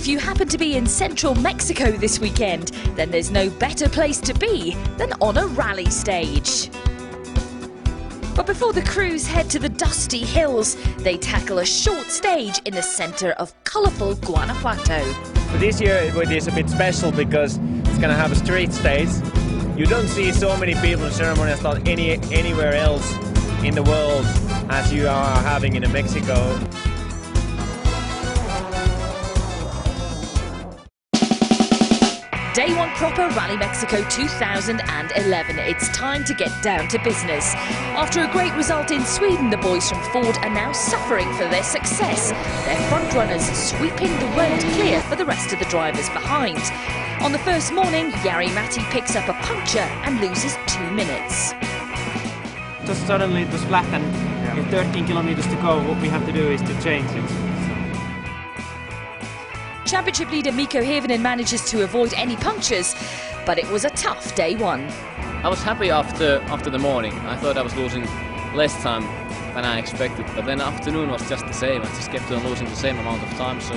If you happen to be in central Mexico this weekend, then there's no better place to be than on a rally stage. But before the crews head to the dusty hills, they tackle a short stage in the centre of colourful Guanajuato. But this year it is a bit special because it's going to have a street stage. You don't see so many people in ceremonies like anywhere else in the world as you are having in Mexico. Day one proper Rally Mexico 2011. It's time to get down to business. After a great result in Sweden, the boys from Ford are now suffering for their success. Their front runners sweeping the road clear for the rest of the drivers behind. On the first morning, Jari Matti picks up a puncture and loses 2 minutes. Just suddenly it was flat, and with 13 kilometers to go, what we have to do is to change it. Championship leader Mikko Hirvonen manages to avoid any punctures, but it was a tough day one. I was happy after the morning. I thought I was losing less time than I expected, but then afternoon was just the same. I just kept on losing the same amount of time, so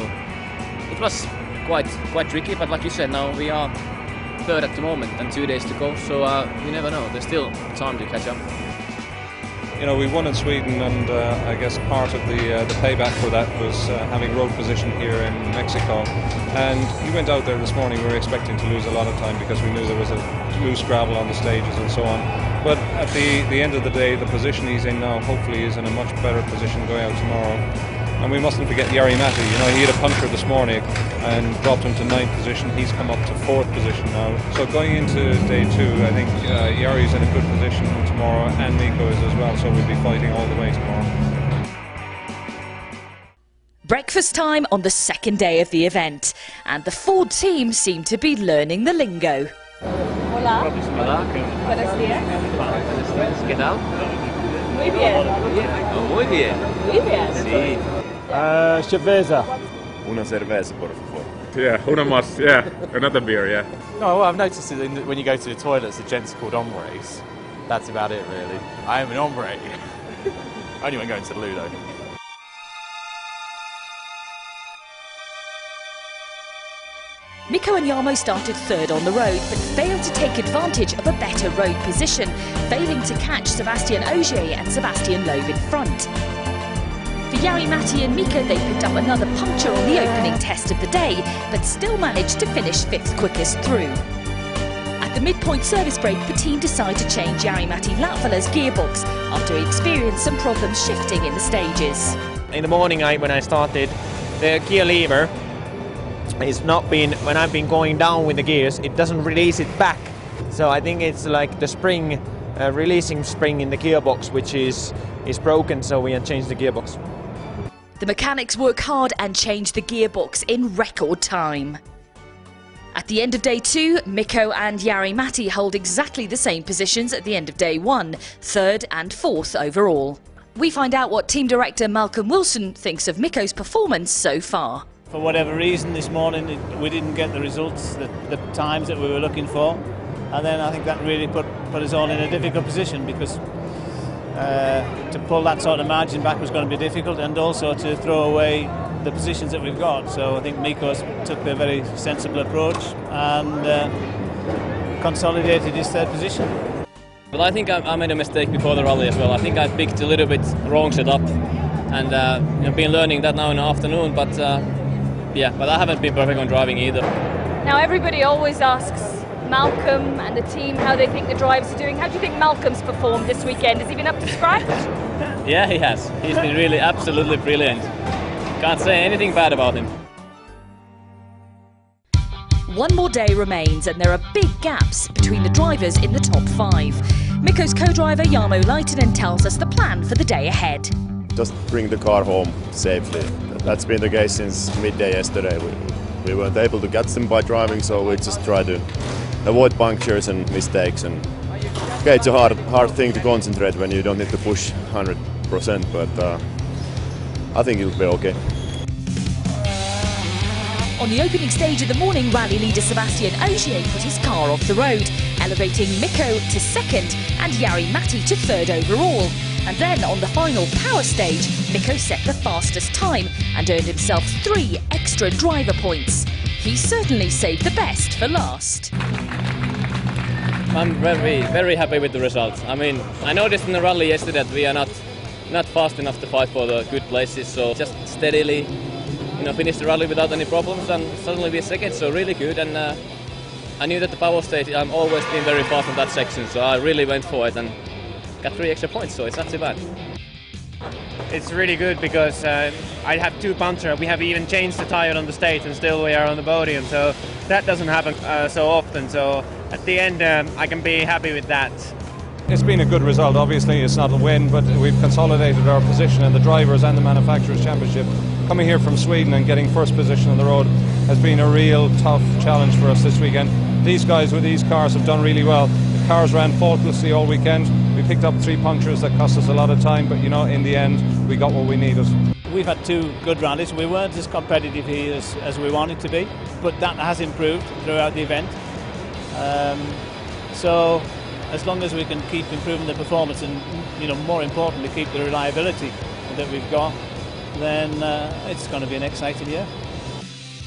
it was quite tricky. But like you said, now we are third at the moment and 2 days to go, so you never know. There's still time to catch up. You know, we won in Sweden, and I guess part of the payback for that was having road position here in Mexico. And we went out there this morning, we were expecting to lose a lot of time because we knew there was a loose gravel on the stages and so on. But at the end of the day, the position he's in now hopefully is in a much better position going out tomorrow. And we mustn't forget Jari Matti. You know, he had a puncture this morning and dropped him to 9th position. He's come up to 4th position now. So going into day 2, I think Jari's in a good position tomorrow, and Mikko is as well. So we'll be fighting all the way tomorrow. Breakfast time on the second day of the event, and the Ford team seem to be learning the lingo. Hola. Hola. Buenos días. ¿Qué tal? Muy bien. Muy bien. Muy bien. Sí. Cerveza. Una cerveza, por favor. Yeah, una más, yeah. Another beer, yeah. No, well, I've noticed that when you go to the toilets, the gents are called hombres. That's about it, really. I am an hombre. Only when going to the loo, though. Mikko and Jarmo started third on the road, but failed to take advantage of a better road position, failing to catch Sébastien Ogier and Sébastien Loeb in front. For Jari Matti and Mikko, they picked up another puncture on the opening test of the day, but still managed to finish 5th quickest through. At the midpoint service break, the team decided to change Jari Matti Latvalä's gearbox after he experienced some problems shifting in the stages. In the morning when I started, the gear lever is not been, when I've been going down with the gears, it doesn't release it back. So I think it's like the spring, releasing spring in the gearbox, which is broken, so we have changed the gearbox. The mechanics work hard and change the gearbox in record time. At the end of day 2, Mikko and Jari Matti hold exactly the same positions at the end of day 1, 3rd and 4th overall. We find out what team director Malcolm Wilson thinks of Mikko's performance so far. For whatever reason this morning we didn't get the results, the times that we were looking for, and then I think that really put us all in a difficult position, because to pull that sort of margin back was going to be difficult, and also to throw away the positions that we've got. So I think Mikko took a very sensible approach and consolidated his 3rd position. But I think I made a mistake before the rally as well. I think I picked a little bit wrong setup, and been learning that now in the afternoon. But yeah, but I haven't been perfect on driving either. Now everybody always asks Malcolm and the team how they think the drivers are doing. How do you think Malcolm's performed this weekend? Has he been up to scratch? Yeah, he has. He's been really absolutely brilliant. Can't say anything bad about him. One more day remains, and there are big gaps between the drivers in the top 5. Mikko's co-driver Jarmo Laitinen tells us the plan for the day ahead. Just bring the car home safely. That's been the case since midday yesterday. We weren't able to catch them by driving, so we just try to avoid punctures and mistakes. And okay, it's a hard thing to concentrate when you don't need to push 100%, but I think it'll be okay. On the opening stage of the morning, rally leader Sébastien Ogier put his car off the road, elevating Mikko to 2nd and Jari Matti to 3rd overall. And then on the final power stage, Mikko set the fastest time and earned himself 3 extra driver points. He certainly saved the best for last. I'm very happy with the results. I mean, I noticed in the rally yesterday that we are not fast enough to fight for the good places, so just steadily, finish the rally without any problems and suddenly we're second, so really good. And I knew that the power stage, I'm always been very fast on that section, so I really went for it and got 3 extra points, so it's not too bad. It's really good because I have 2 punctures. We have even changed the tire on the stage and still we are on the podium, so that doesn't happen so often. So at the end I can be happy with that. It's been a good result. Obviously it's not a win, but we've consolidated our position in the Drivers' and the Manufacturers' Championship. Coming here from Sweden and getting first position on the road has been a real tough challenge for us this weekend. These guys with these cars have done really well. The cars ran faultlessly all weekend. We picked up 3 punctures that cost us a lot of time, but in the end we got what we needed. We've had 2 good rallies. We weren't as competitive here as we wanted to be, but that has improved throughout the event. So as long as we can keep improving the performance and, more importantly, keep the reliability that we've got, then it's going to be an exciting year.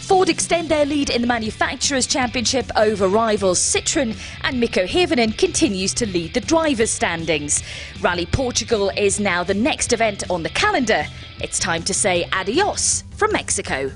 Ford extend their lead in the Manufacturers' Championship over rivals Citroën, and Mikko Hirvonen continues to lead the drivers' standings. Rally Portugal is now the next event on the calendar. It's time to say adios from Mexico.